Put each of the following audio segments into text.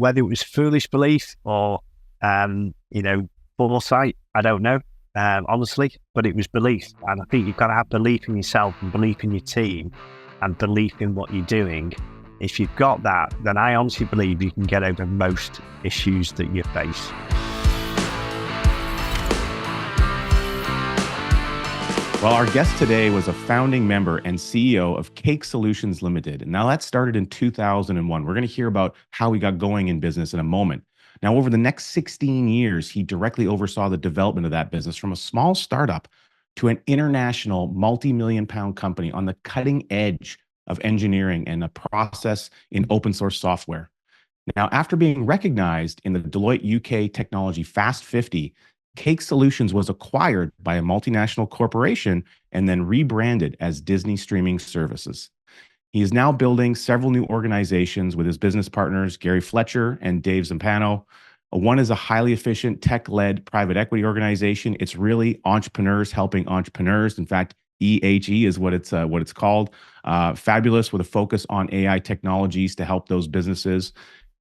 whether it was foolish belief or, foresight, I don't know, honestly, but it was belief. And I think you've got to have belief in yourself and belief in your team and belief in what you're doing. If you've got that, then I honestly believe you can get over most issues that you face. Well, our guest today was a founding member and CEO of Cake Solutions Limited. And now that started in 2001. We're going to hear about how he got going in business in a moment. Now, over the next 16 years, he directly oversaw the development of that business from a small startup to an international multi-million-pound company on the cutting edge of engineering and a process in open source software. Now, after being recognized in the Deloitte UK Technology Fast 50, Cake Solutions was acquired by a multinational corporation and then rebranded as Disney Streaming Services. He is now building several new organizations with his business partners, Gary Fletcher and Dave Zampano. One is a highly efficient tech-led private equity organization. It's really entrepreneurs helping entrepreneurs. In fact, EHE is what it's called. Fabulous, with a focus on AI technologies to help those businesses.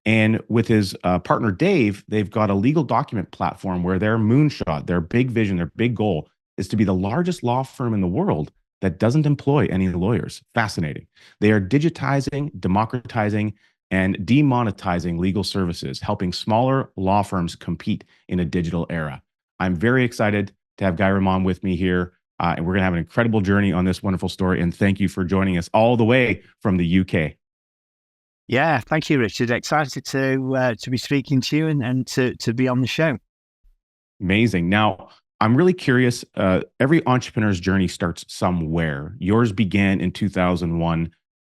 And with his partner, Dave, they've got a legal document platform where their moonshot, their big vision, their big goal is to be the largest law firm in the world that doesn't employ any lawyers. Fascinating. They are digitizing, democratizing, and demonetizing legal services, helping smaller law firms compete in a digital era. I'm very excited to have Guy Remond with me here, and we're going to have an incredible journey on this wonderful story. And thank you for joining us all the way from the UK. Yeah, thank you, Richard. Excited to be speaking to you and to be on the show. Amazing. Now, I'm really curious. Every entrepreneur's journey starts somewhere. Yours began in 2001,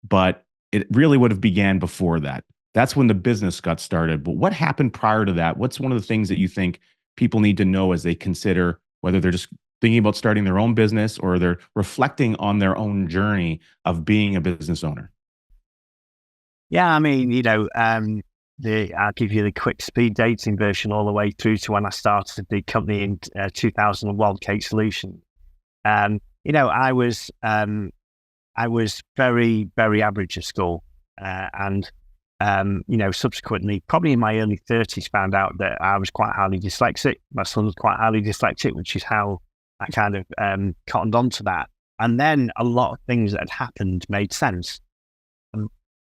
but it really would have began before that. That's when the business got started. But what happened prior to that? What's one of the things that you think people need to know as they consider whether they're just thinking about starting their own business or they're reflecting on their own journey of being a business owner? Yeah, I mean, I'll give you the quick speed dating version all the way through to when I started the company in 2001, Cake Solutions. I was very, very average at school, and subsequently, probably in my early 30s, found out that I was quite highly dyslexic. My son was quite highly dyslexic, which is how I kind of cottoned on to that. And then a lot of things that had happened made sense.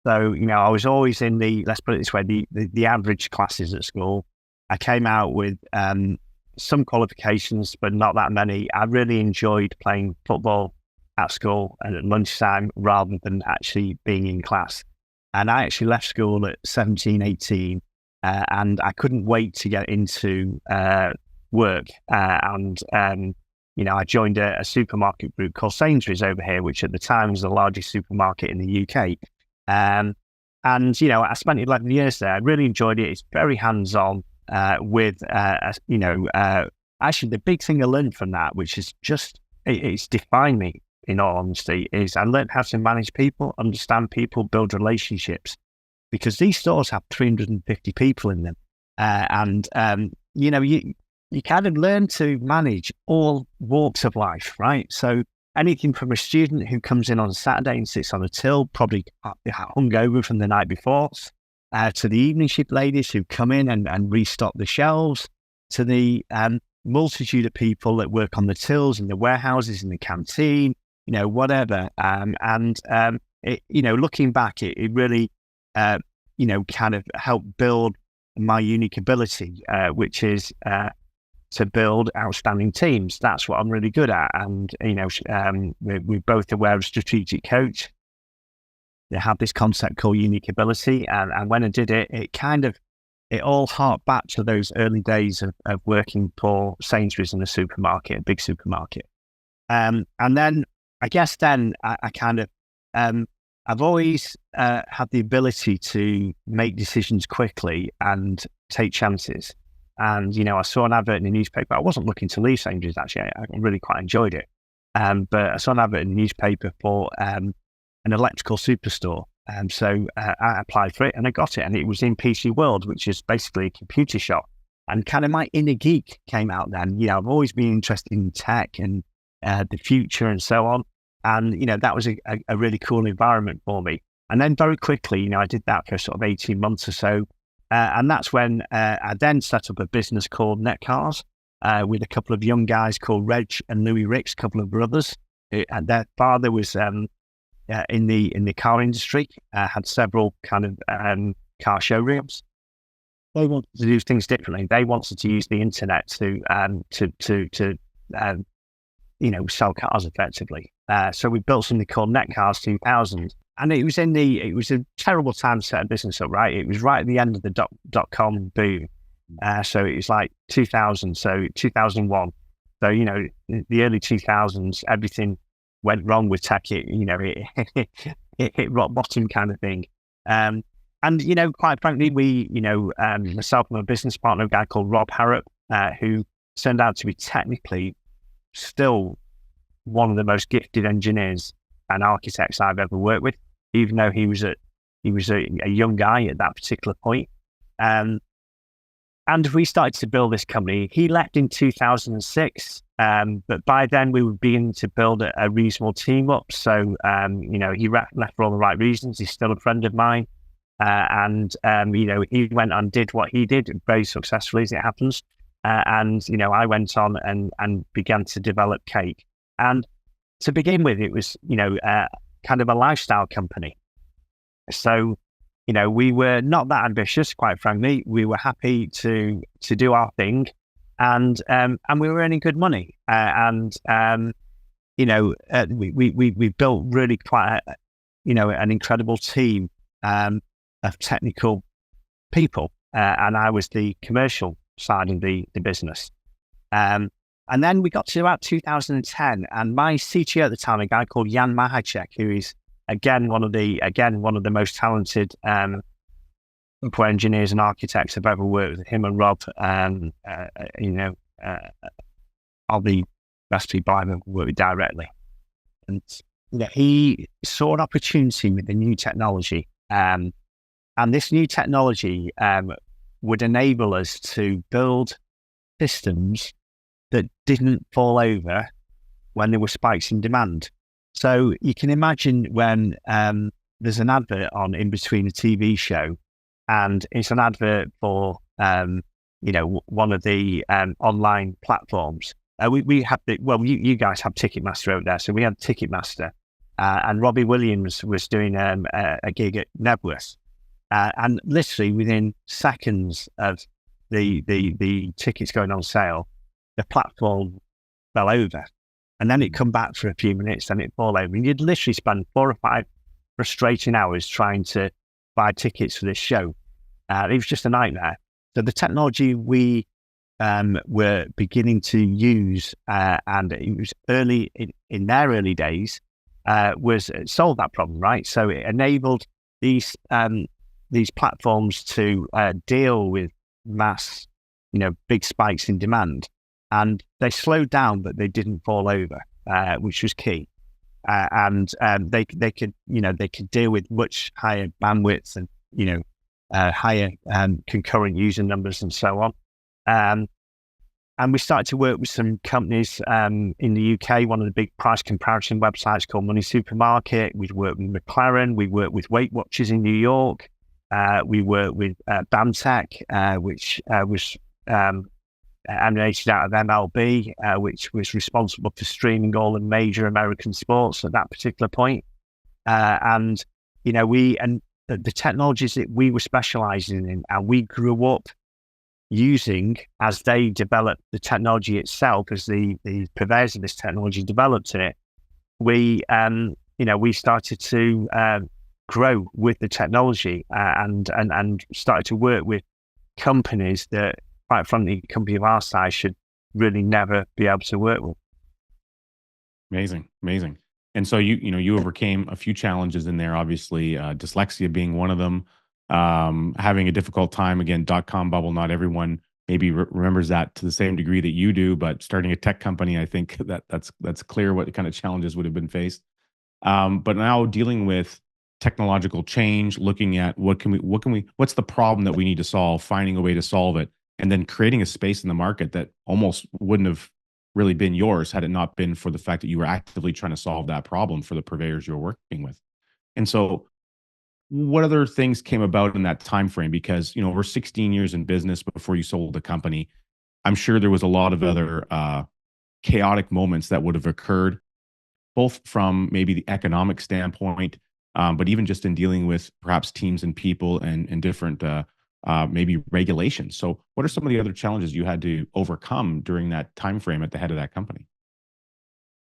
So, I was always in let's put it this way, the average classes at school. I came out with some qualifications, but not that many. I really enjoyed playing football at school and at lunchtime rather than actually being in class. And I actually left school at 17, 18, and I couldn't wait to get into work. I joined a supermarket group called Sainsbury's over here, which at the time was the largest supermarket in the UK. I spent 11 years there. I really enjoyed it. It's very hands-on actually the big thing I learned from that, which is it's defined me in all honesty, is I learned how to manage people, understand people, build relationships, because these stores have 350 people in them. You kind of learn to manage all walks of life, right? So anything from a student who comes in on a Saturday and sits on a till, probably hungover from the night before, to the evening shift ladies who come in and restock the shelves, to the multitude of people that work on the tills in the warehouses, in the canteen, whatever. Looking back, it really, kind of helped build my unique ability, which is to build outstanding teams. That's what I'm really good at. And, we're both aware of strategic coach. They have this concept called unique ability. And when I did it, it all harked back to those early days of working for Sainsbury's in a supermarket, a big supermarket. And then I guess I kind of, I've always had the ability to make decisions quickly and take chances. And, I saw an advert in the newspaper. I wasn't looking to leave Sainsbury's, actually. I really quite enjoyed it. But I saw an advert in the newspaper for an electrical superstore. So I applied for it and I got it. And it was in PC World, which is basically a computer shop. And kind of my inner geek came out then. I've always been interested in tech and the future and so on. And, that was a really cool environment for me. And then very quickly, I did that for sort of 18 months or so. And that's when I then set up a business called Netcars with a couple of young guys called Reg and Louis Ricks, a couple of brothers. And their father was in the car industry, had several kind of car showrooms. They wanted to do things differently. They wanted to use the internet to sell cars effectively. So we built something called Netcars 2000, and it was a terrible time to set a business up. Right, it was right at the end of the dot-com boom. So it was like 2000, so 2001. So the early 2000s, everything went wrong with tech. It hit rock bottom kind of thing. And quite frankly, myself and my business partner, a guy called Rob Harrop, who turned out to be technically still one of the most gifted engineers and architects I've ever worked with, even though he was a young guy at that particular point. And we started to build this company. He left in 2006, but by then we were beginning to build a reasonable team up. So, he left for all the right reasons. He's still a friend of mine. He went and did what he did very successfully, as it happens. I went on and began to develop Cake. And to begin with, it was, kind of a lifestyle company. So, we were not that ambitious, quite frankly. We were happy to do our thing, and we were earning good money. We built really quite an incredible team of technical people, and I was the commercial side of the business. And then we got to about 2010, and my CTO at the time, a guy called Jan Mahacek, who is again one of the most talented software engineers and architects I've ever worked with. Him and Rob, are the best people I've ever worked with directly. And he saw an opportunity with the new technology, and this new technology would enable us to build systems that didn't fall over when there were spikes in demand. So you can imagine when there's an advert on in between a TV show, and it's an advert for one of the online platforms. We have you guys have Ticketmaster out there, so we had Ticketmaster, and Robbie Williams was doing a gig at Nebworth, and literally within seconds of the tickets going on sale, the platform fell over. And then it come back for a few minutes, and it fall over. And you'd literally spend 4 or 5 frustrating hours trying to buy tickets for this show. It was just a nightmare. So the technology we were beginning to use, and it was early in their early days, was solved that problem, right? So it enabled these platforms to deal with mass, big spikes in demand. And they slowed down, but they didn't fall over, which was key. They could deal with much higher bandwidth and higher concurrent user numbers and so on. And we started to work with some companies in the UK. One of the big price comparison websites called Money Supermarket. We worked with McLaren. We worked with Weight Watchers in New York. We worked with BAMTech, which was emanated out of MLB, which was responsible for streaming all the major American sports at that particular point. The technologies that we were specializing in, and we grew up using as they developed the technology itself, as the purveyors of this technology developed it, we started to grow with the technology and started to work with companies that, quite frankly, a company of our size should really never be able to work with. Amazing. And so you overcame a few challenges in there, obviously, dyslexia being one of them, having a difficult time, again, dot-com bubble. Not everyone maybe remembers that to the same degree that you do, but starting a tech company, I think that's clear what kind of challenges would have been faced. But now dealing with technological change, looking at what's the problem that we need to solve, finding a way to solve it, and then creating a space in the market that almost wouldn't have really been yours had it not been for the fact that you were actively trying to solve that problem for the purveyors you're working with. And so What other things came about in that time frame? Because we're 16 years in business before you sold the company. I'm sure there was a lot of other chaotic moments that would have occurred, both from maybe the economic standpoint, but even just in dealing with perhaps teams and people and different maybe regulations. So, what are some of the other challenges you had to overcome during that time frame at the head of that company?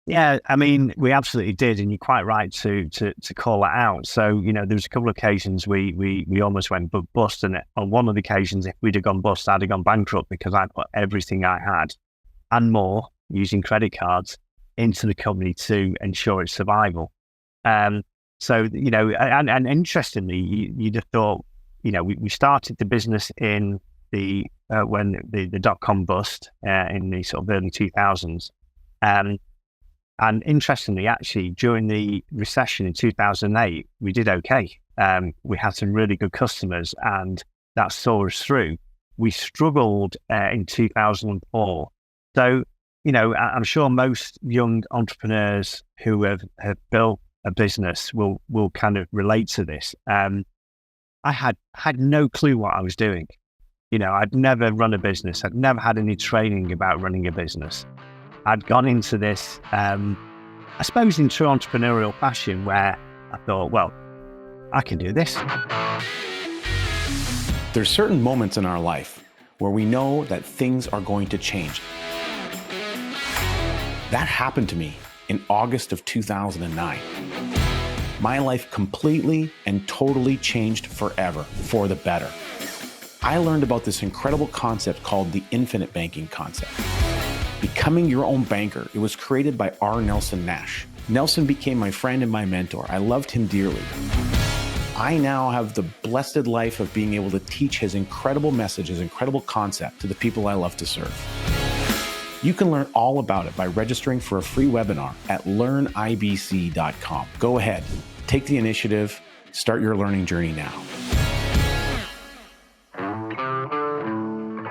Yeah, I mean, we absolutely did, and you're quite right to call that out. So, there was a couple of occasions we almost went bust, and on one of the occasions, if we'd have gone bust, I'd have gone bankrupt because I put everything I had and more using credit cards into the company to ensure its survival. So, and interestingly, you'd have thought, we started the business in the when the dot-com bust in the sort of early 2000s. And interestingly, actually, during the recession in 2008, we did okay. We had some really good customers, and that saw us through. We struggled in 2004. So, I'm sure most young entrepreneurs who have built a business will kind of relate to this. I had no clue what I was doing. I'd never run a business. I'd never had any training about running a business. I'd gone into this, I suppose, in true entrepreneurial fashion, where I thought, well, I can do this. There's certain moments in our life where we know that things are going to change. That happened to me in August of 2009. My life completely and totally changed forever, for the better. I learned about this incredible concept called the infinite banking concept. Becoming your own banker. It was created by R. Nelson Nash. Nelson became my friend and my mentor. I loved him dearly. I now have the blessed life of being able to teach his incredible message, his incredible concept to the people I love to serve. You can learn all about it by registering for a free webinar at learnibc.com. Go ahead, take the initiative, start your learning journey now.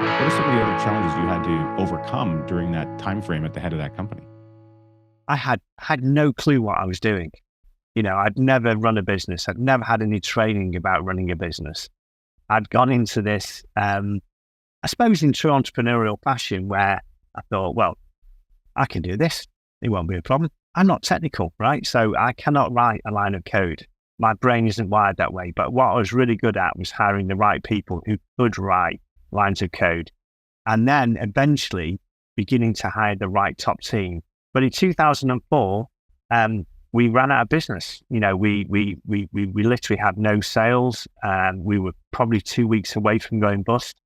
What are some of the other challenges you had to overcome during that time frame at the head of that company? I had no clue what I was doing. I'd never run a business. I'd never had any training about running a business. I'd gone into this, I suppose, in true entrepreneurial fashion, where I thought, well, I can do this. It won't be a problem. I'm not technical, right? So I cannot write a line of code. My brain isn't wired that way. But what I was really good at was hiring the right people who could write lines of code, and then eventually beginning to hire the right top team. But in 2004, we ran out of business. We literally had no sales. We were probably 2 weeks away from going bust.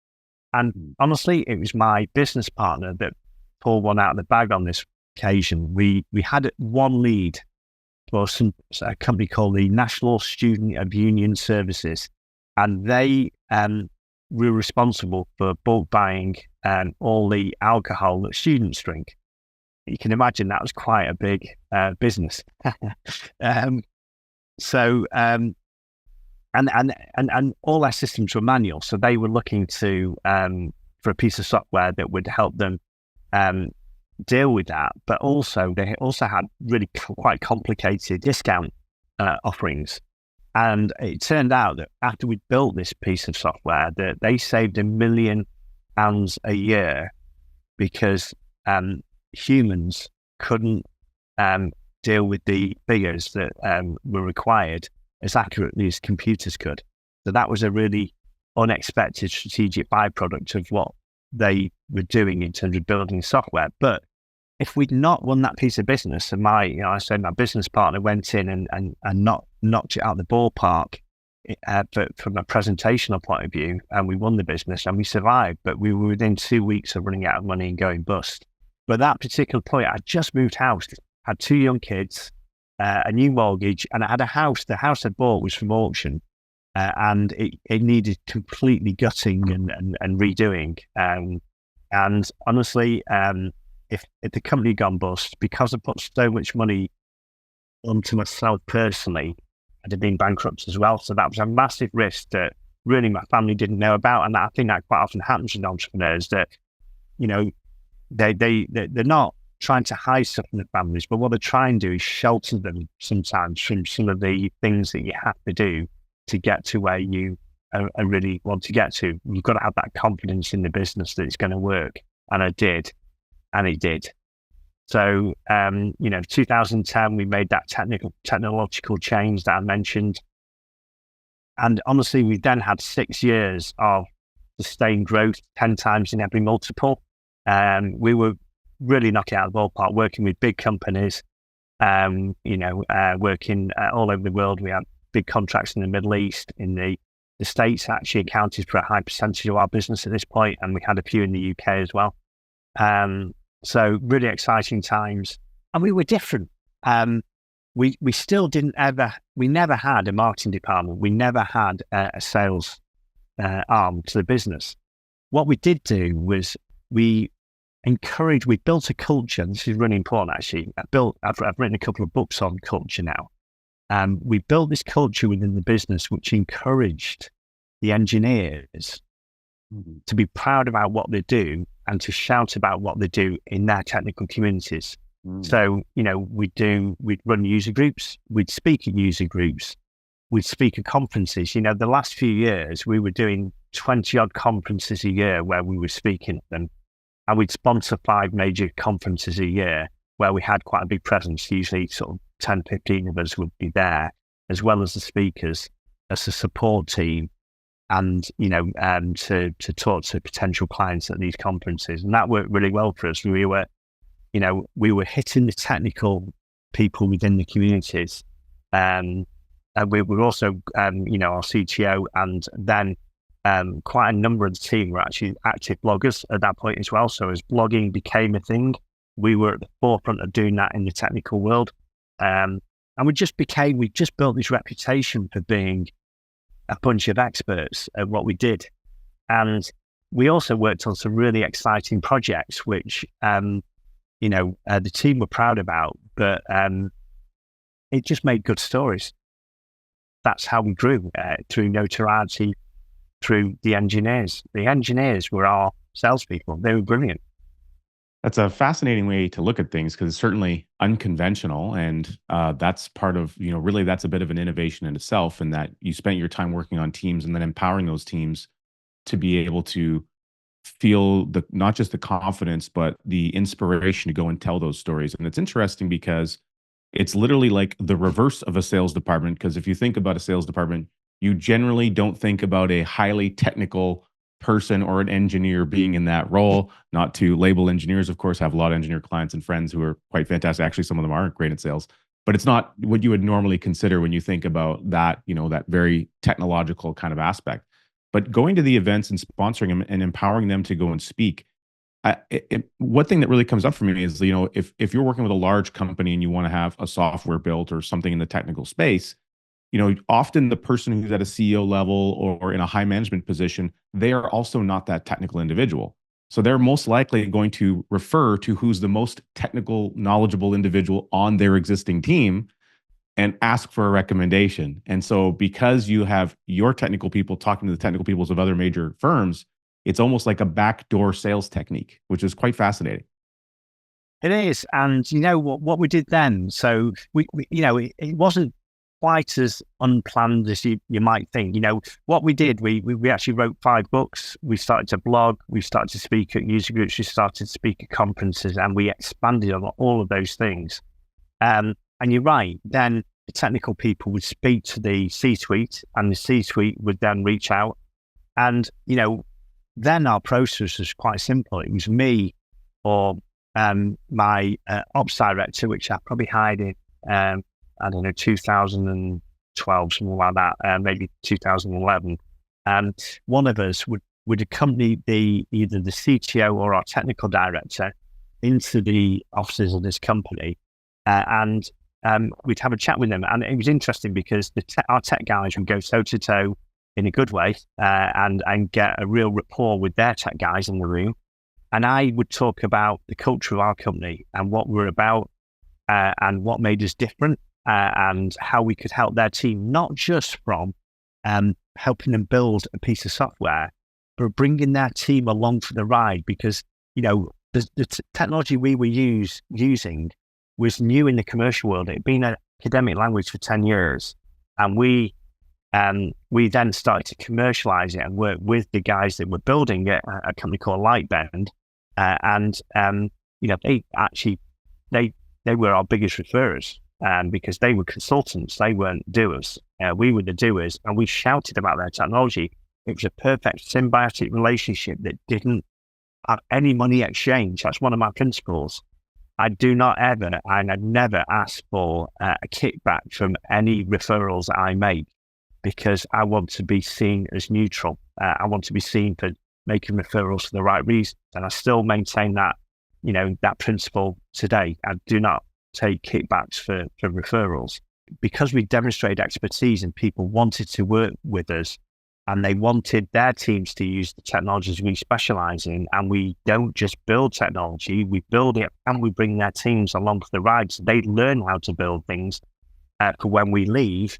And honestly, it was my business partner that pulled one out of the bag on this occasion. We had one lead for a company called the National Student Union Services, and they were responsible for bulk buying all the alcohol that students drink. You can imagine that was quite a big business. And all our systems were manual, so they were looking to for a piece of software that would help them deal with that. But also, they also had really quite complicated discount offerings. And it turned out that after we built this piece of software, that they saved £1 million a year because humans couldn't deal with the figures that were required as accurately as computers could. So that was a really unexpected strategic byproduct of what they were doing in terms of building software. But if we'd not won that piece of business, and my business partner went in and knocked it out of the ballpark, but from a presentational point of view, and we won the business and we survived, but we were within 2 weeks of running out of money and going bust. But that particular point, I just moved house, had 2 young kids, a new mortgage, and I had a house. The house I bought was from auction, and it needed completely gutting and redoing. And honestly, if the company had gone bust, because I put so much money onto myself personally, I'd have been bankrupt as well. So that was a massive risk that really my family didn't know about. And I think that quite often happens with entrepreneurs, that, they're not trying to hide stuff from the families, but what they try and do is shelter them sometimes from some of the things that you have to do to get to where you really want to get to. You've got to have that confidence in the business that it's going to work. And I did, and it did. So, 2010, we made that technological change that I mentioned. And honestly, we then had 6 years of sustained growth, 10 times in every multiple. We were really knocking out of the ballpark, working with big companies, working all over the world. We had big contracts in the Middle East, in the States actually accounted for a high percentage of our business at this point, and we had a few in the UK as well. So really exciting times, and we were different. We still we never had a marketing department. We never had a sales arm to the business. What we did do was we built a culture. This is really important, actually. I've written a couple of books on culture now. We built this culture within the business, which encouraged the engineers to be proud about what they do and to shout about what they do in their technical communities. So, we'd run user groups, we'd speak at user groups, we'd speak at conferences. The last few years, we were doing 20 odd conferences a year where we were speaking at them. And we'd sponsor 5 major conferences a year where we had quite a big presence. Usually sort of 10, 15 of us would be there, as well as the speakers, as a support team, and, to talk to potential clients at these conferences. And that worked really well for us. We were hitting the technical people within the communities. And we were also, our CTO, and then quite a number of the team were actually active bloggers at that point as well. So as blogging became a thing, we were at the forefront of doing that in the technical world. And we just built this reputation for being a bunch of experts at what we did. And we also worked on some really exciting projects, which, the team were proud about, but it just made good stories. That's how we grew, through notoriety, through the engineers. The engineers were our salespeople. They were brilliant. That's a fascinating way to look at things, because it's certainly unconventional. And that's part of, really that's a bit of an innovation in itself, in that you spent your time working on teams and then empowering those teams to be able to feel not just the confidence, but the inspiration to go and tell those stories. And it's interesting because it's literally like the reverse of a sales department. Because if you think about a sales department, you generally don't think about a highly technical person or an engineer being in that role. Not to label engineers, of course, have a lot of engineer clients and friends who are quite fantastic. Actually, some of them aren't great at sales, but it's not what you would normally consider when you think about that, that very technological kind of aspect. But going to the events and sponsoring them and empowering them to go and speak. One thing that really comes up for me is, if you're working with a large company and you want to have a software built or something in the technical space, often the person who's at a CEO level or in a high management position, they are also not that technical individual. So they're most likely going to refer to who's the most technical, knowledgeable individual on their existing team and ask for a recommendation. And so because you have your technical people talking to the technical peoples of other major firms, it's almost like a backdoor sales technique, which is quite fascinating. It is. And what we did then, so it wasn't quite as unplanned as you might think. What we did, we actually wrote 5 books. We started to blog, we started to speak at user groups, we started to speak at conferences, and we expanded on all of those things. And you're right, then the technical people would speak to the C-suite, and the C-suite would then reach out. And, then our process was quite simple. It was me or my ops director, which I probably hired in, 2012, something like that, maybe 2011. One of us would accompany either the CTO or our technical director into the offices of this company, and we'd have a chat with them. And it was interesting because our tech guys would go toe to toe in a good way, and get a real rapport with their tech guys in the room. And I would talk about the culture of our company and what we're about, and what made us different, and how we could help their team, not just from helping them build a piece of software, but bringing their team along for the ride. Because, the technology we were using was new in the commercial world. It had been an academic language for 10 years. And we We then started to commercialize it and work with the guys that were building it, a company called Lightbend. They were our biggest referrers because they were consultants. They weren't doers. We were the doers, and we shouted about their technology. It was a perfect symbiotic relationship that didn't have any money exchange. That's one of my principles. I do not ever, and I'd never ask for a kickback from any referrals that I make, because I want to be seen as neutral. I want to be seen for making referrals for the right reasons. And I still maintain that, that principle today. I do not take kickbacks for referrals, because we demonstrated expertise and people wanted to work with us, and they wanted their teams to use the technologies we specialize in. And we don't just build technology, we build it and we bring their teams along for the ride. So they learn how to build things for when we leave.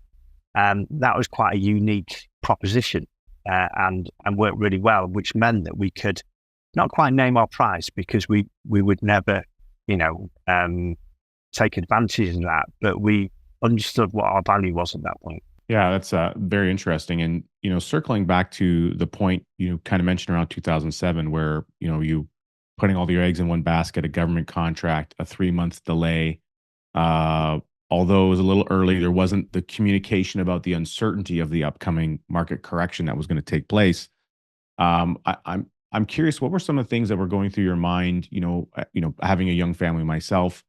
That was quite a unique proposition and worked really well, which meant that we could not quite name our price, because we would never, take advantage of that, but we understood what our value was at that point. Yeah, that's very interesting. And, circling back to the point you kind of mentioned around 2007, where, you putting all your eggs in one basket, a government contract, a 3-month delay. Although it was a little early, there wasn't the communication about the uncertainty of the upcoming market correction that was going to take place. I'm curious, what were some of the things that were going through your mind? Having a young family myself,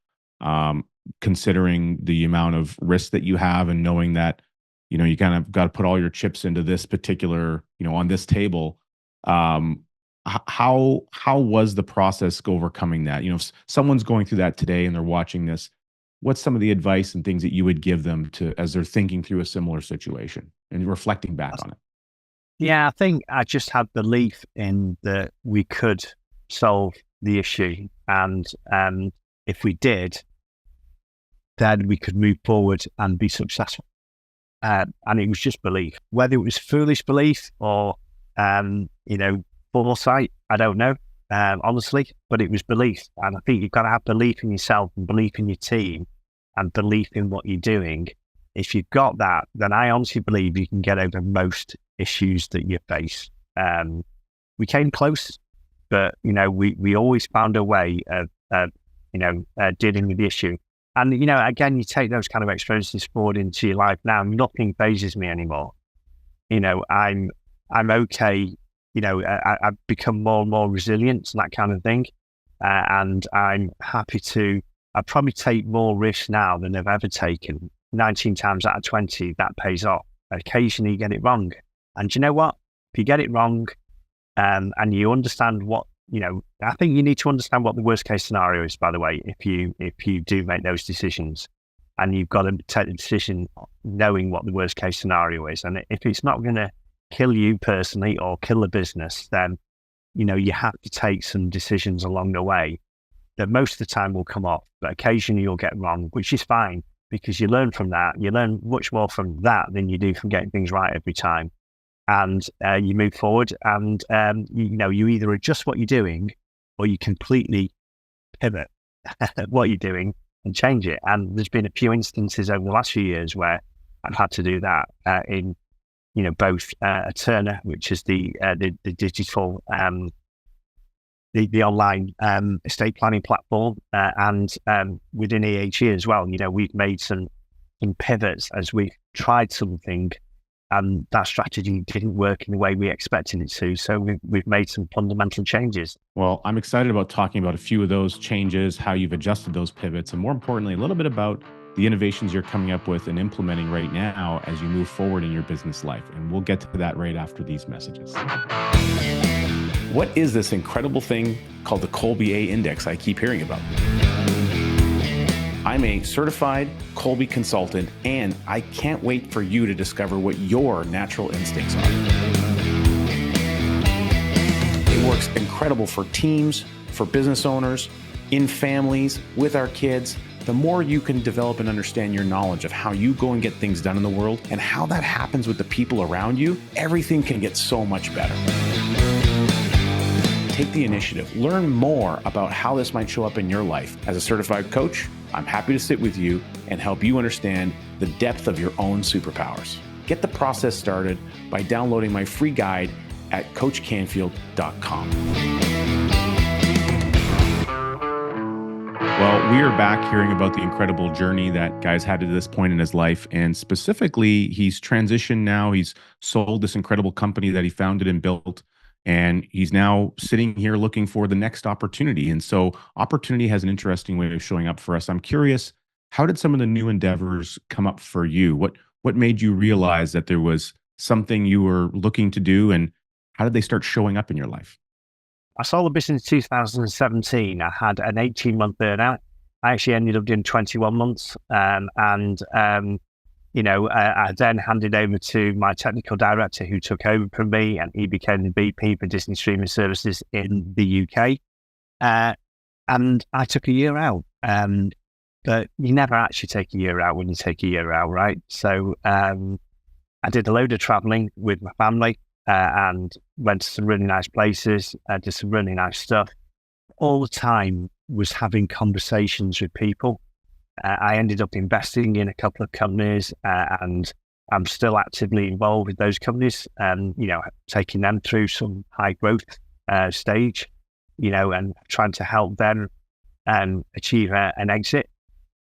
considering the amount of risk that you have, and knowing that you kind of got to put all your chips into this particular, on this table. How was the process overcoming that? If someone's going through that today and they're watching this, what's some of the advice and things that you would give them as they're thinking through a similar situation and reflecting back on it? Yeah, I think I just had belief in that we could solve the issue. And if we did, then we could move forward and be successful. And it was just belief. Whether it was foolish belief or, foresight, I don't know, honestly, but it was belief. And I think you've got to have belief in yourself and belief in your team and belief in what you're doing. If you've got that, then I honestly believe you can get over most issues that you face. We came close, but, we always found a way of dealing with the issue. And, again, you take those kind of experiences forward into your life now, nothing phases me anymore. I'm okay. I've become more and more resilient and that kind of thing. And I'm happy I probably take more risks now than I've ever taken. 19 times out of 20, that pays off. Occasionally you get it wrong. And you know what? If you get it wrong, and you understand what, I think you need to understand what the worst case scenario is, by the way, if you do make those decisions, and you've got to take the decision knowing what the worst case scenario is. And if it's not going to kill you personally or kill the business, then, you have to take some decisions along the way that most of the time will come off, but occasionally you'll get wrong, which is fine, because you learn from that. You learn much more from that than you do from getting things right every time. And you move forward, and you either adjust what you're doing, or you completely pivot what you're doing and change it. And there's been a few instances over the last few years where I've had to do that in both Turner, which is the digital the online estate planning platform, and within EHE as well. We've made some pivots as we've tried something, and that strategy didn't work in the way we expected it to. So we've made some fundamental changes. Well, I'm excited about talking about a few of those changes, how you've adjusted those pivots, and more importantly, a little bit about the innovations you're coming up with and implementing right now as you move forward in your business life. And we'll get to that right after these messages. What is this incredible thing called the Kolbe A Index I keep hearing about? I'm a certified Kolbe consultant, and I can't wait for you to discover what your natural instincts are. It works incredible for teams, for business owners, in families, with our kids. The more you can develop and understand your knowledge of how you go and get things done in the world and how that happens with the people around you, everything can get so much better. Take the initiative. Learn more about how this might show up in your life. As a certified coach, I'm happy to sit with you and help you understand the depth of your own superpowers. Get the process started by downloading my free guide at coachcanfield.com. Well, we are back hearing about the incredible journey that Guy's had to this point in his life. And specifically, he's transitioned now. He's sold this incredible company that he founded and built. And he's now sitting here looking for the next opportunity. And so opportunity has an interesting way of showing up for us. I'm curious, how did some of the new endeavors come up for you? What made you realize that there was something you were looking to do, and how did they start showing up in your life? I sold the business in 2017. I had an 18-month burnout. I actually ended up doing 21 months. I then handed over to my technical director, who took over from me, and he became the VP for Disney Streaming Services in the UK. And I took a year out. But you never actually take a year out when you take a year out, right? So I did a load of traveling with my family. And went to some really nice places, did some really nice stuff. All the time was having conversations with people. I ended up investing in a couple of companies, and I'm still actively involved with those companies, taking them through some high growth stage, and trying to help them achieve an exit.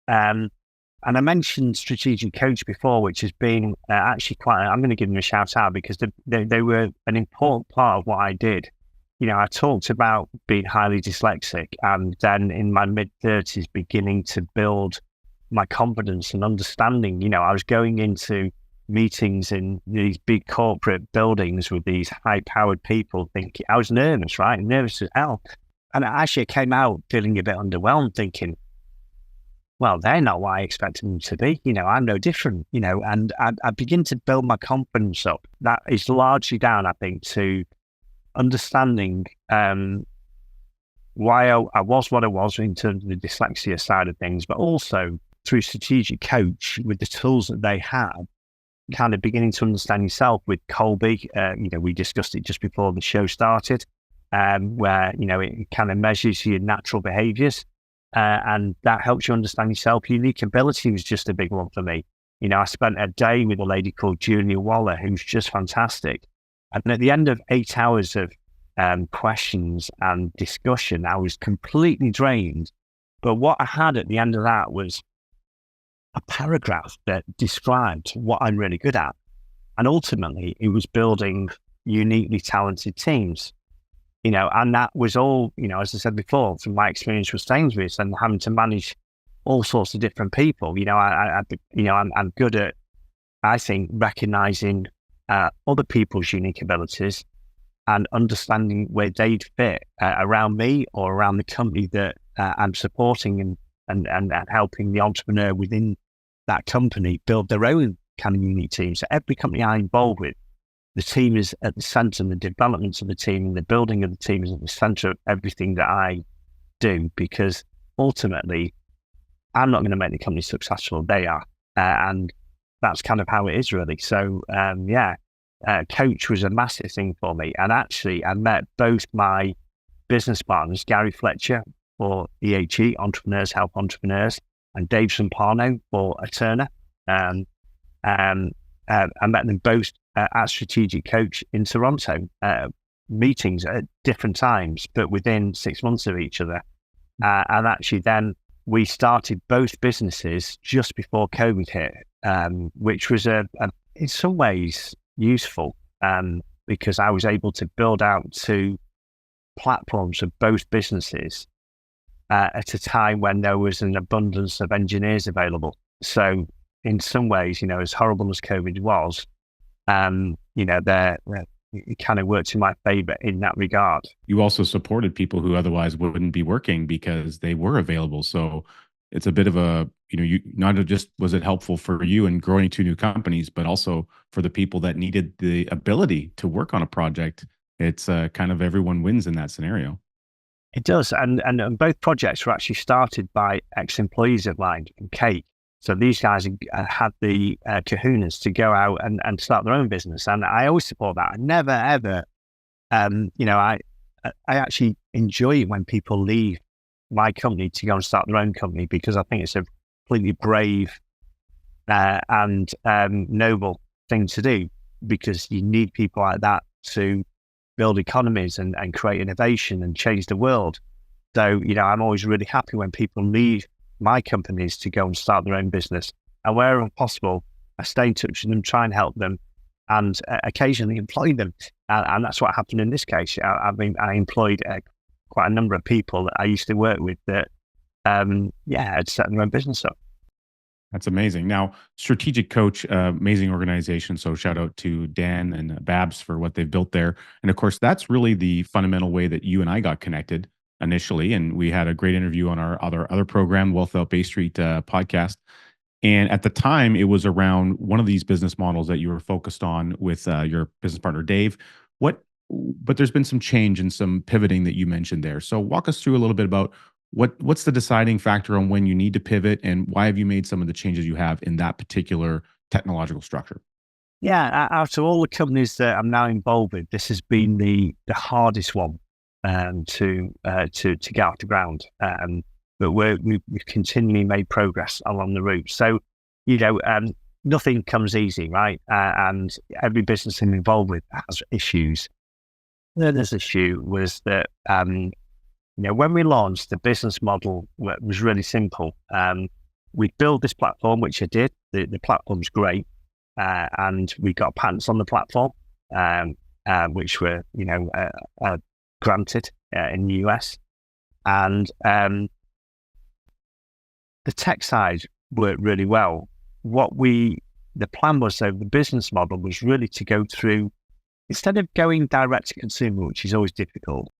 And I mentioned Strategic Coach before, which has been actually I'm going to give them a shout out because they were an important part of what I did. I talked about being highly dyslexic, and then in my mid-30s beginning to build my confidence and understanding. I was going into meetings in these big corporate buildings with these high-powered people thinking, I was nervous, right? Nervous as hell. And I actually came out feeling a bit underwhelmed, thinking, well, they're not what I expected them to be. I'm no different, and I begin to build my confidence up. That is largely down, I think, to understanding why I was what I was in terms of the dyslexia side of things, but also through Strategic Coach with the tools that they have, kind of beginning to understand yourself with Colby. We discussed it just before the show started, where, it kind of measures your natural behaviors. And that helps you understand yourself. Unique ability was just a big one for me. I spent a day with a lady called Julia Waller, who's just fantastic. And at the end of 8 hours of questions and discussion, I was completely drained. But what I had at the end of that was a paragraph that described what I'm really good at. And ultimately, it was building uniquely talented teams. And that was all, as I said before, from my experience with Sainsbury's and having to manage all sorts of different people. I'm good at, I think, recognizing other people's unique abilities and understanding where they'd fit around me or around the company that I'm supporting, and helping the entrepreneur within that company build their own kind of unique team. So every company I'm involved with, the team is at the center, and the development of the team and the building of the team is at the center of everything that I do, because ultimately, I'm not going to make the company successful. They are. And that's kind of how it is, really. So, Coach was a massive thing for me. And actually, I met both my business partners, Gary Fletcher for EHE, Entrepreneurs Help Entrepreneurs, and Dave Sampano for Eterna. I met them both at Strategic Coach in Toronto, meetings at different times, but within 6 months of each other. And actually then we started both businesses just before COVID hit, which was in some ways useful, because I was able to build out 2 platforms of both businesses at a time when there was an abundance of engineers available. So in some ways, as horrible as COVID was, it kind of worked in my favor in that regard. You also supported people who otherwise wouldn't be working because they were available. So it's a bit of a, you not just was it helpful for you in growing 2 new companies, but also for the people that needed the ability to work on a project. It's kind of everyone wins in that scenario. It does. And both projects were actually started by ex-employees of mine from Cake. So these guys had the kahunas to go out and start their own business. And I always support that. I never, ever, I actually enjoy it when people leave my company to go and start their own company, because I think it's a completely brave and noble thing to do, because you need people like that to build economies and create innovation and change the world. So, I'm always really happy when people leave my companies to go and start their own business. And wherever possible, I stay in touch with them, try and help them, and occasionally employ them. And that's what happened in this case. I employed quite a number of people that I used to work with that, had set their own business up. That's amazing. Now, Strategic Coach, amazing organization. So shout out to Dan and Babs for what they've built there. And of course, that's really the fundamental way that you and I got connected initially. And we had a great interview on our other program, Wealth Out Bay Street podcast. And at the time, it was around one of these business models that you were focused on with your business partner, Dave. But there's been some change and some pivoting that you mentioned there. So walk us through a little bit about what's the deciding factor on when you need to pivot, and why have you made some of the changes you have in that particular technological structure? Yeah, out of all the companies that I'm now involved with, this has been the hardest one to get off the ground. But we've continually made progress along the route. So, nothing comes easy, right? And every business I'm involved with has issues. This issue was that, when we launched, the business model was really simple. We built this platform, which I did. The platform's great. And we got patents on the platform, which were, granted in the US. And the tech side worked really well. The plan was, so the business model was really to go through, instead of going direct to consumer, which is always difficult,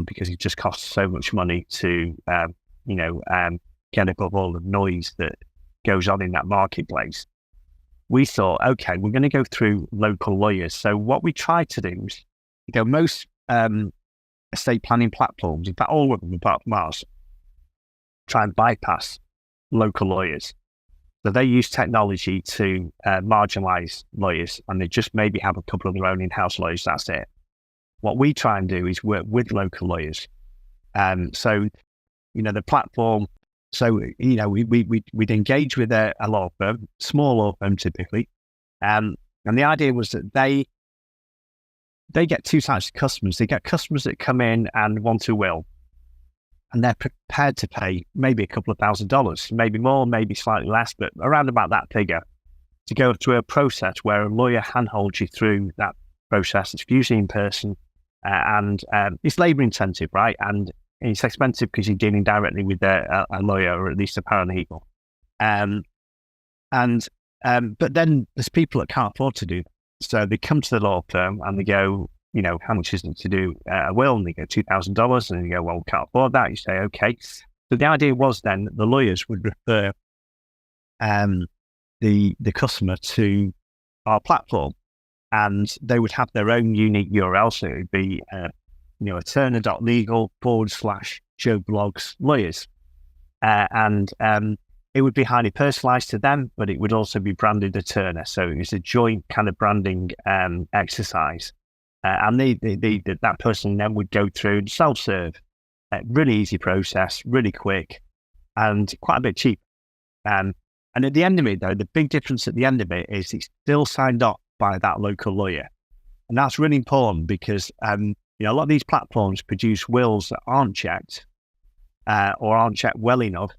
because it just costs so much money to, get above all the noise that goes on in that marketplace. We thought, okay, we're going to go through local lawyers. So what we tried to do was, most estate planning platforms, in fact, all of them apart from ours, try and bypass local lawyers. So they use technology to marginalize lawyers, and they just maybe have a couple of their own in-house lawyers. That's it. What we try and do is work with local lawyers. So, the platform. So, we'd engage with a law firm, small law firm typically, and the idea was that they get two types of customers. They get customers that come in and want a will, and they're prepared to pay maybe a couple of $1,000s, maybe more, maybe slightly less, but around about that figure, to go through a process where a lawyer handholds you through that process. It's usually in person, and it's labor intensive, right? And it's expensive because you're dealing directly with a lawyer, or at least a paralegal. But then there's people that can't afford to do that. So they come to the law firm and they go, how much is it to do a will? And they go $2,000, and you go, well, we can't afford that. You say, okay. So the idea was then that the lawyers would refer the customer to our platform, and they would have their own unique URL. So it would be Turner.legal/Joe Blogs lawyers. And it would be highly personalized to them, but it would also be branded a Turner. So it was a joint kind of branding exercise. And that person then would go through and self-serve. Really easy process, really quick, and quite a bit cheap. And at the end of it, though, the big difference at the end of it is it's still signed off by that local lawyer. And that's really important because, a lot of these platforms produce wills that aren't checked or aren't checked well enough.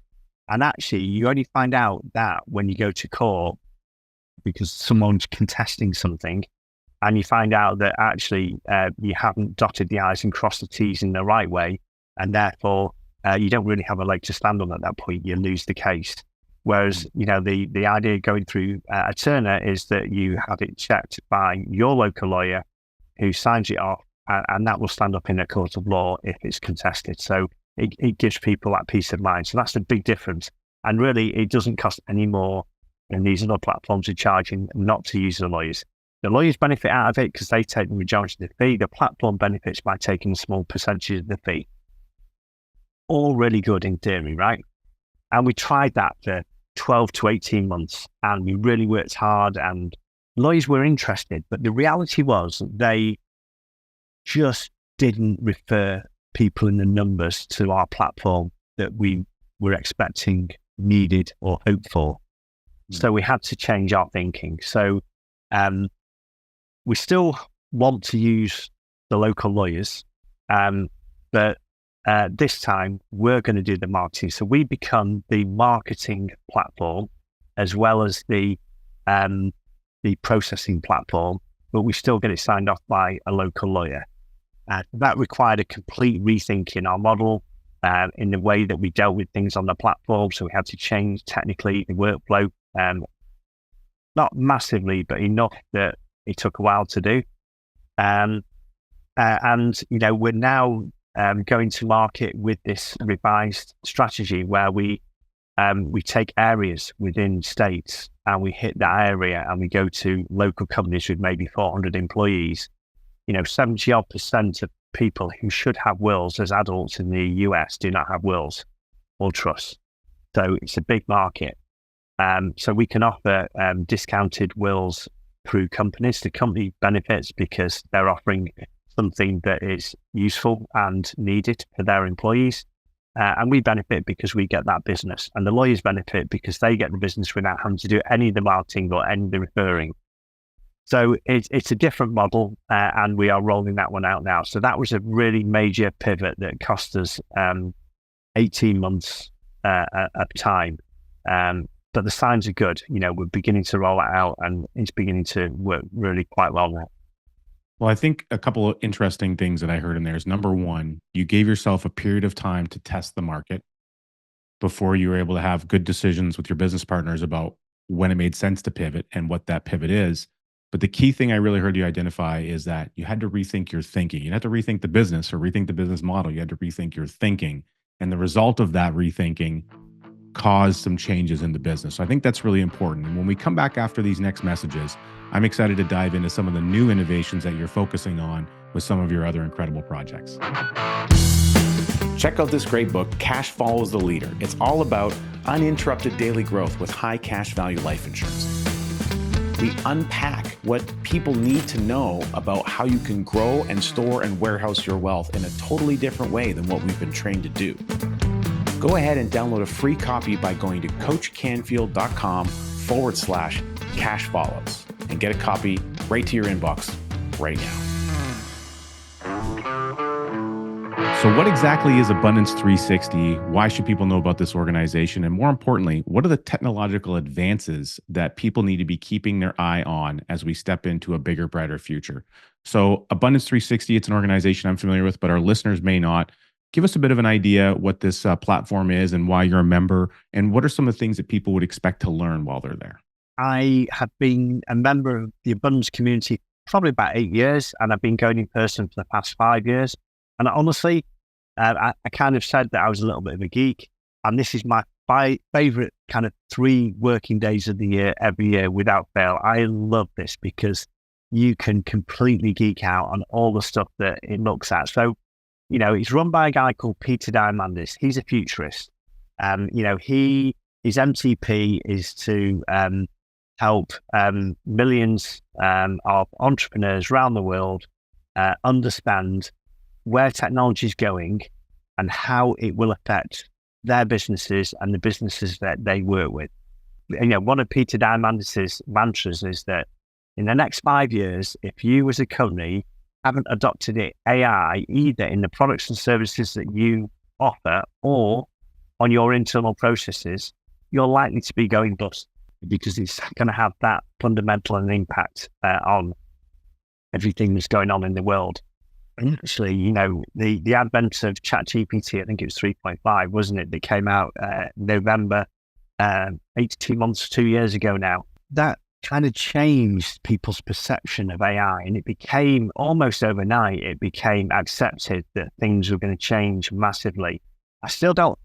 And actually, you only find out that when you go to court because someone's contesting something, and you find out that actually you haven't dotted the I's and crossed the T's in the right way, and therefore you don't really have a leg to stand on at that point. You lose the case. Whereas, the idea going through a Turner is that you have it checked by your local lawyer who signs it off, and that will stand up in a court of law if it's contested. So it gives people that peace of mind. So that's the big difference. And really, it doesn't cost any more than these other platforms are charging not to use the lawyers. The lawyers benefit out of it because they take the majority of the fee. The platform benefits by taking a small percentage of the fee. All really good in theory, right? And we tried that for 12 to 18 months, and we really worked hard, and lawyers were interested. But the reality was they just didn't refer people in the numbers to our platform that we were expecting, needed, or hoped for. So we had to change our thinking. So we still want to use the local lawyers, but this time we're going to do the marketing. So we become the marketing platform as well as the processing platform, but we still get it signed off by a local lawyer. That required a complete rethink in our model, in the way that we dealt with things on the platform. So we had to change technically the workflow, not massively, but enough that it took a while to do. And we're now going to market with this revised strategy where we take areas within states and we hit that area and we go to local companies with maybe 400 employees. 70% of people who should have wills as adults in the US do not have wills or trusts. So it's a big market. So we can offer discounted wills through companies. The company benefits because they're offering something that is useful and needed for their employees. And we benefit because we get that business. And the lawyers benefit because they get the business without having to do any of the marketing or any of the referring. So it's a different model, and we are rolling that one out now. So that was a really major pivot that cost us 18 months of time. But the signs are good. We're beginning to roll it out and it's beginning to work really quite well now. Well, I think a couple of interesting things that I heard in there is, number one, you gave yourself a period of time to test the market before you were able to have good decisions with your business partners about when it made sense to pivot and what that pivot is. But the key thing I really heard you identify is that you had to rethink your thinking. You had to rethink the business or rethink the business model. You had to rethink your thinking. And the result of that rethinking caused some changes in the business. So I think that's really important. And when we come back after these next messages, I'm excited to dive into some of the new innovations that you're focusing on with some of your other incredible projects. Check out this great book, Cash Follows the Leader. It's all about uninterrupted daily growth with high cash value life insurance. We unpack what people need to know about how you can grow and store and warehouse your wealth in a totally different way than what we've been trained to do. Go ahead and download a free copy by going to coachcanfield.com/cashfollows and get a copy right to your inbox right now. So what exactly is Abundance 360? Why should people know about this organization? And more importantly, what are the technological advances that people need to be keeping their eye on as we step into a bigger, brighter future? So Abundance 360, it's an organization I'm familiar with, but our listeners may not. Give us a bit of an idea what this platform is and why you're a member, and what are some of the things that people would expect to learn while they're there? I have been a member of the Abundance community probably about 8 years, and I've been going in person for the past 5 years. And honestly, I kind of said that I was a little bit of a geek, and this is my favorite kind of 3 working days of the year, every year without fail. I love this because you can completely geek out on all the stuff that it looks at. So, it's run by a guy called Peter Diamandis. He's a futurist. His MTP is to help millions of entrepreneurs around the world understand where technology is going and how it will affect their businesses and the businesses that they work with. One of Peter Diamandis' mantras is that in the next 5 years, if you as a company haven't adopted AI either in the products and services that you offer or on your internal processes, you're likely to be going bust, because it's going to have that fundamental an impact on everything that's going on in the world. And actually, the advent of ChatGPT, I think it was 3.5, wasn't it, that came out November, 18 months, 2 years ago now. That kind of changed people's perception of AI, and it became almost overnight, it became accepted that things were going to change massively. I still don't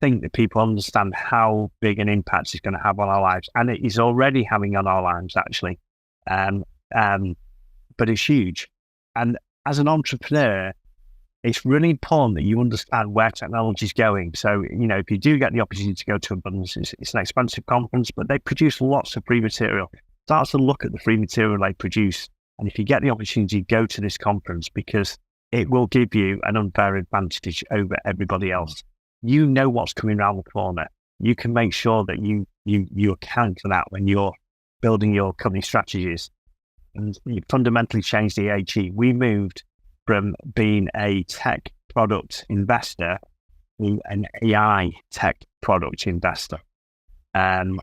think that people understand how big an impact it's going to have on our lives, and it is already having on our lives, actually. But it's huge. And as an entrepreneur, it's really important that you understand where technology is going. So, if you do get the opportunity to go to Abundance, it's an expensive conference, but they produce lots of free material. Start to look at the free material they produce. And if you get the opportunity, go to this conference, because it will give you an unfair advantage over everybody else. You know what's coming around the corner. you can make sure that you account for that when you're building your company strategies. And you fundamentally changed the AG. We moved from being a tech product investor to an AI tech product investor. And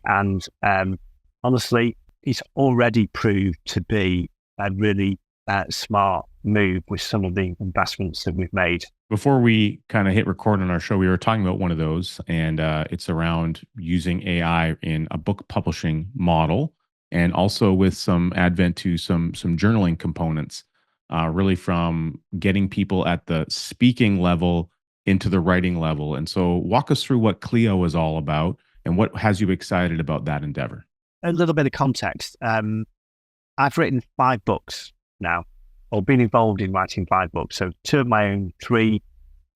honestly, it's already proved to be a really smart move with some of the investments that we've made. Before we kind of hit record on our show, we were talking about one of those, and it's around using AI in a book publishing model, and also with some advent to some journaling components, really from getting people at the speaking level into the writing level. And so walk us through what Clio is all about and what has you excited about that endeavor. A little bit of context. I've written 5 books now, or been involved in writing 5 books. So 2 of my own, 3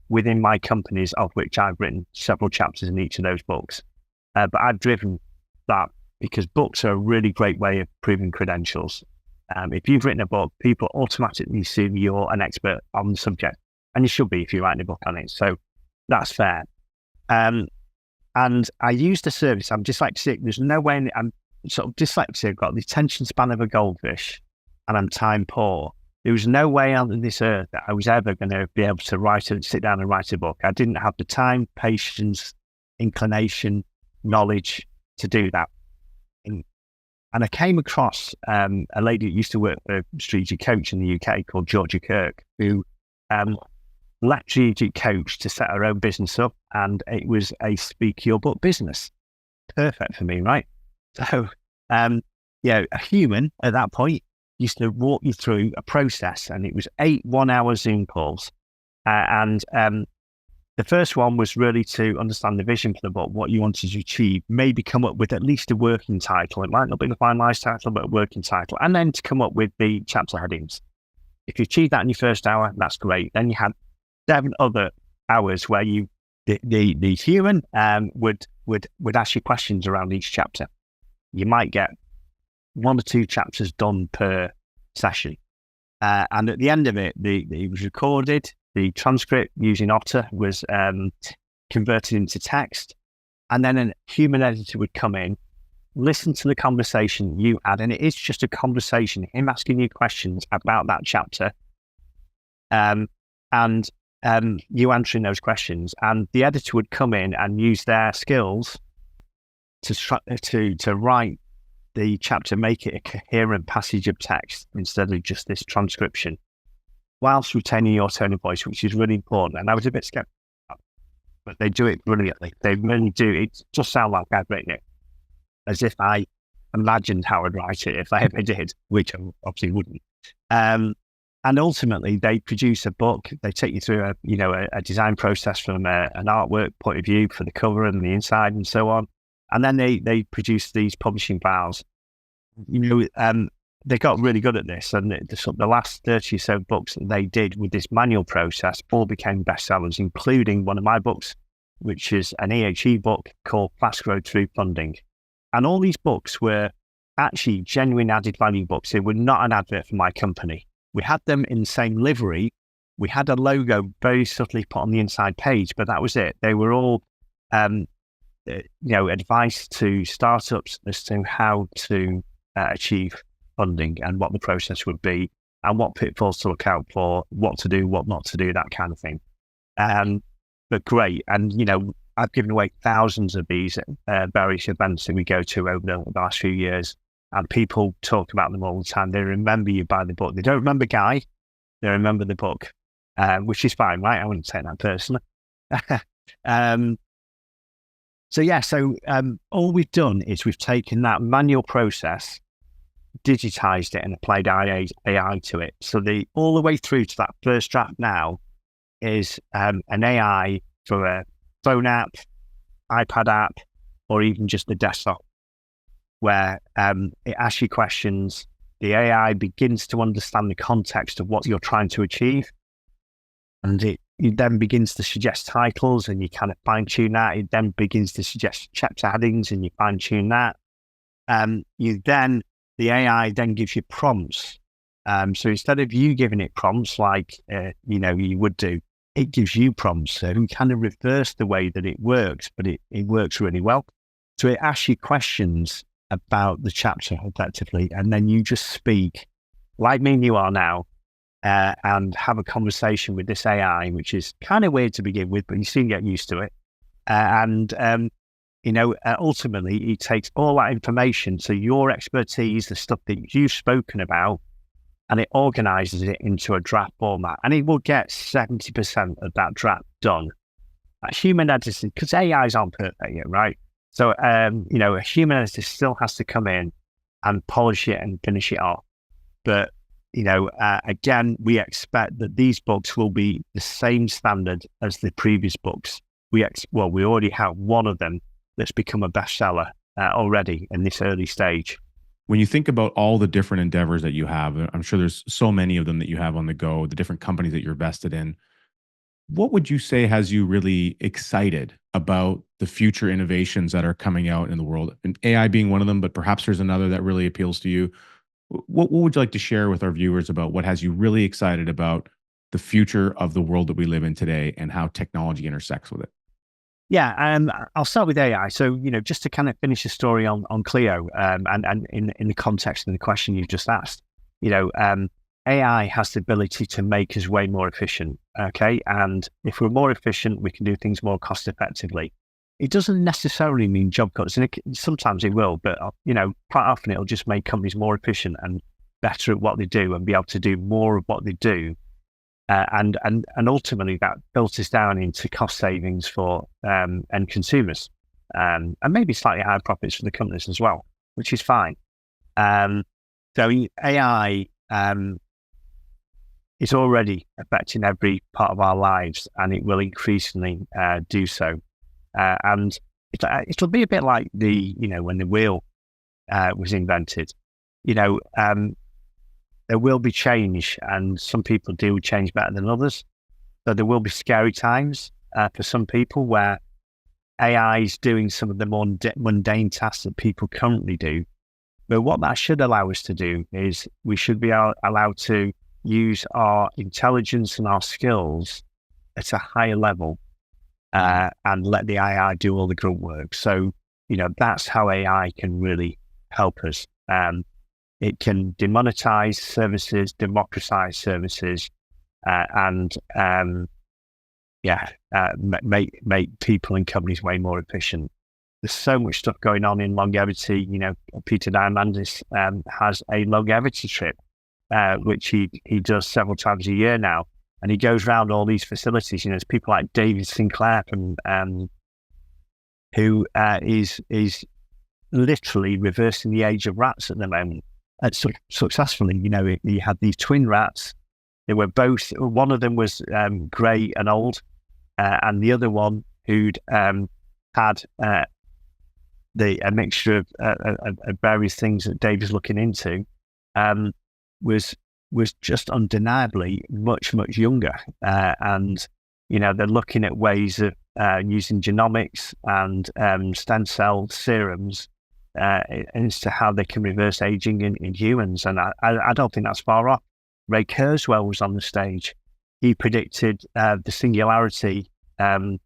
within my companies, of which I've written several chapters in each of those books. But I've driven that because books are a really great way of proving credentials. If you've written a book, people automatically assume you're an expert on the subject, and you should be if you're writing a book on it. So that's fair. And I use the service. I'm dyslexic. There's no way I'm sort of dyslexic. I've got the attention span of a goldfish, and I'm time poor. There was no way on this earth that I was ever going to be able to sit down and write a book. I didn't have the time, patience, inclination, knowledge to do that. And I came across a lady that used to work for a strategic coach in the UK called Georgia Kirk, who left strategic coach to set her own business up, and it was a speak your book business. Perfect for me, right? So, a human at that point used to walk you through a process, and it was 8 1-hour Zoom calls. The first one was really to understand the vision for the book, what you wanted to achieve, maybe come up with at least a working title. It might not be the finalized title, but a working title. And then to come up with the chapter headings. If you achieve that in your first hour, that's great. Then you had 7 other hours where the human would ask you questions around each chapter. You might get 1 or 2 chapters done per session. And at the end of it, it was recorded. The transcript using Otter was converted into text, and then a human editor would come in, listen to the conversation you had, and it is just a conversation, him asking you questions about that chapter, and you answering those questions, and the editor would come in and use their skills to write the chapter, make it a coherent passage of text instead of just this transcription, whilst retaining your tone of voice, which is really important. And I was a bit skeptical, but they do it brilliantly. They really do. It just sounds like I've written it, as if I imagined how I'd write it if I ever did, which I obviously wouldn't. And ultimately, they produce a book. They take you through a design process from an artwork point of view for the cover and the inside and so on. And then they produce these publishing files. They got really good at this, and the last 30 or so books that they did with this manual process all became bestsellers, including one of my books, which is an EHE book called Fast Road Through Funding. And all these books were actually genuine added value books. They were not an advert for my company. We had them in the same livery. We had a logo very subtly put on the inside page, but that was it. They were all, advice to startups as to how to achieve funding and what the process would be and what pitfalls to look out for, what to do, what not to do, that kind of thing. But great. And, I've given away thousands of these various events that we go to over the last few years, and people talk about them all the time. They remember you by the book. They don't remember Guy. They remember the book, which is fine, right? I wouldn't take that personally. So all we've done is we've taken that manual process, digitized it, and applied AI to it. So all the way through to that first draft now is an AI for a phone app, iPad app, or even just the desktop, where it asks you questions. The AI begins to understand the context of what you're trying to achieve, and it then begins to suggest titles, and you kind of fine tune that. It then begins to suggest chapter headings, and you fine tune that. The AI then gives you prompts. So instead of you giving it prompts like you would do, it gives you prompts to kind of reverse the way that it works, but it works really well. So it asks you questions about the chapter effectively, and then you just speak like me and you are now, and have a conversation with this AI, which is kind of weird to begin with, but you soon get used to it. Ultimately, it takes all that information, so your expertise, the stuff that you've spoken about, and it organizes it into a draft format, and it will get 70% of that draft done. A human editor, because AIs aren't perfect yet, right? So, a human editor still has to come in and polish it and finish it off. But, again, we expect that these books will be the same standard as the previous books. We already have one of them that's become a bestseller already in this early stage. When you think about all the different endeavors that you have, I'm sure there's so many of them that you have on the go, the different companies that you're vested in. What would you say has you really excited about the future innovations that are coming out in the world? And AI being one of them, but perhaps there's another that really appeals to you. What would you like to share with our viewers about what has you really excited about the future of the world that we live in today and how technology intersects with it? Yeah, I'll start with AI. So, just to kind of finish the story on Clio, and in the context of the question you just asked, AI has the ability to make us way more efficient. Okay, and if we're more efficient, we can do things more cost effectively. It doesn't necessarily mean job cuts, and sometimes it will, but quite often it'll just make companies more efficient and better at what they do, and be able to do more of what they do. And ultimately that filters down into cost savings for end consumers, and maybe slightly higher profits for the companies as well, which is fine. So AI is already affecting every part of our lives, and it will increasingly do so. And it'll be a bit like when the wheel was invented. There will be change, and some people deal with change better than others. So there will be scary times for some people where AI is doing some of the more mundane tasks that people currently do. But what that should allow us to do is we should be allowed to use our intelligence and our skills at a higher level, and let the AI do all the grunt work. So, that's how AI can really help us. It can demonetize services, democratize services, and make people and companies way more efficient. There's so much stuff going on in longevity. Peter Diamandis has a longevity trip, which he does several times a year now, and he goes around all these facilities. There's people like David Sinclair who is literally reversing the age of rats at the moment. Successfully, he had these twin rats. They were both, one of them was grey and old, and the other one who'd had a mixture of various things that Dave is looking into, was just undeniably much younger. And they're looking at ways of using genomics and stem cell serums as to how they can reverse aging in humans. And I don't think that's far off. Ray Kurzweil was on the stage. He predicted the singularity 20,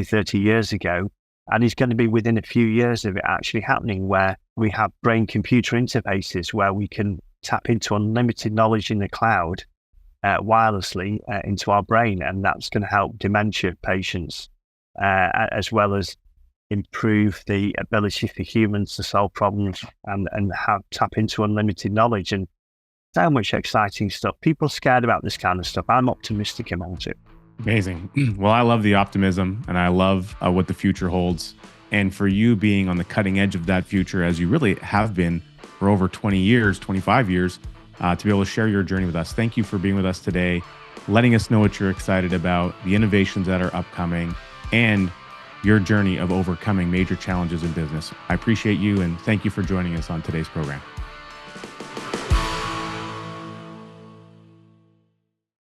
30 years ago, and he's going to be within a few years of it actually happening, where we have brain-computer interfaces where we can tap into unlimited knowledge in the cloud wirelessly into our brain, and that's going to help dementia patients, as well as improve the ability for humans to solve problems and tap into unlimited knowledge. And so much exciting stuff. People are scared about this kind of stuff. I'm optimistic about it. Amazing. Well, I love the optimism, and I love what the future holds. And for you being on the cutting edge of that future, as you really have been for over 20 years, 25 years, to be able to share your journey with us. Thank you for being with us today, letting us know what you're excited about, the innovations that are upcoming, and your journey of overcoming major challenges in business. I appreciate you, and thank you for joining us on today's program.